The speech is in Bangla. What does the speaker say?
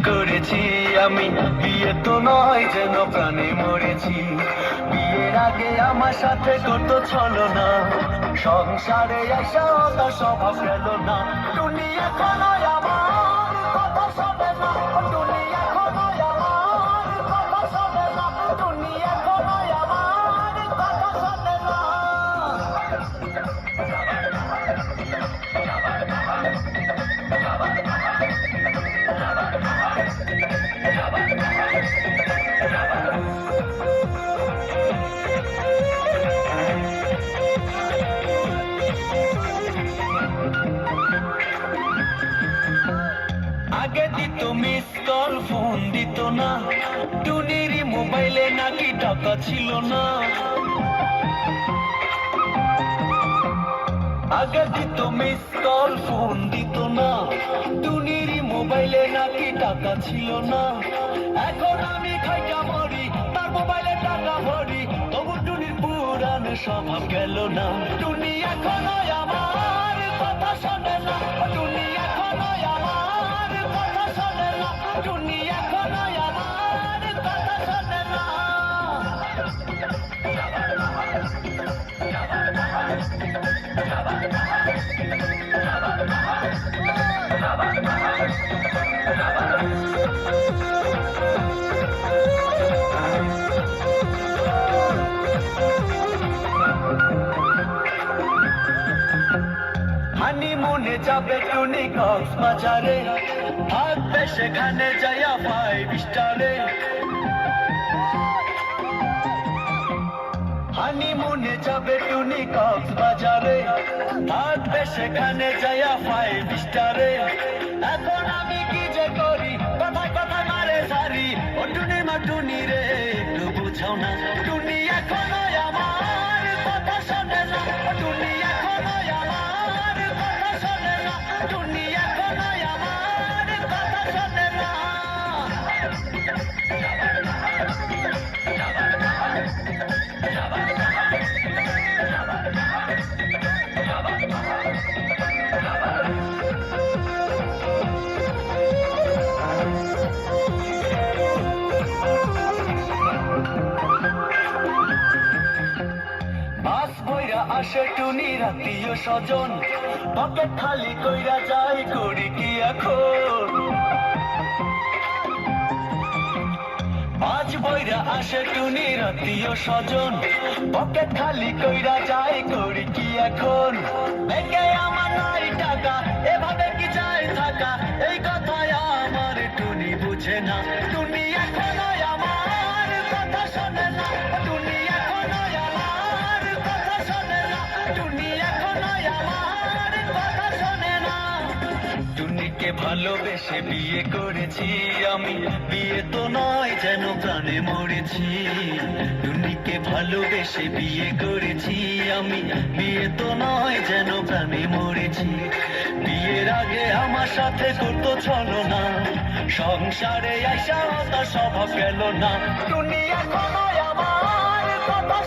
করেছি আমি, বিয়ে তো নয় যেন প্রাণে মরেছি। বিয়ের আগে আমার সাথে কত ছলনা, সংসারে এসে তার স্বভাব গেল না। টুনি এখনো আমার কথা শোনে না, টুনি এখনো আমার কথা শোনে না, টুনি এখনো আমার কথা শোনে না। আগে দিত মিস কল, ফোন দিত না, টুনির মোবাইলে নাকি টাকা ছিল না। আগে দিত মিস কল, ফোন দিত না, টুনির মোবাইলে নাকি টাকা ছিল না। এখন আমি খাইটা মরি, তার মোবাইলে টাকা ভরি, তবু টুনির পুরান স্বভাব গেল না। টুনি এখনো আমার কথা শোনে না, টুনি এখনো আমার কথা শোনে না, টুনি এখনো আমার কথা শোনে না। হানিমুনে যাবে টুনি কক্সবাজারে, থাকবে সেখানে যাইয়া 5 স্টারে। হানিমুনে যাবে টুনি কক্সবাজারে, থাকবে সেখানে যাইয়া 5 স্টারে। এখন আমি কি যে করি, কথায় কথায় মারে সারি, ও টুনি মা টুনি রে একটু বুঝাও না। টুনি এখনো আমার কথা শোনে না, টুনি এখনো আমার কথা শোনে না, টুনি এখনো আমার কথা শোনে না। বাস বইরা আসে টুনির আত্মীয় স্বজন, পকেট খালি কইরা যায়, করি কি এখন। বাস বইরা আসে টুনির আত্মীয় স্বজন, পকেট খালি কইরা যায়, করি কি এখন। ব্যাংকে আমার নাই টাকা, এভাবে কি যায় থাকা, এই কথায় আমার টুনি বুঝে না। টুনি এখনো আমার কথা শোনে না, টুনি এখনো আমার কথা শোনে না, টুনি এখনো আমার কথা শোনে না। টুনিকে ভালোবেসে বিয়ে করেছি আমি, বিয়ে তো নয় যেন প্রাণে মরেছি। টুনিকে ভালোবেসে বিয়ে করেছি আমি, বিয়ে তো নয় যেন প্রাণে মরেছি। বিয়ের আগে আমার সাথে করতো ছলনা, সংসারে আইসা তার স্বভাব গেল না। টুনি এখনো আমার কথা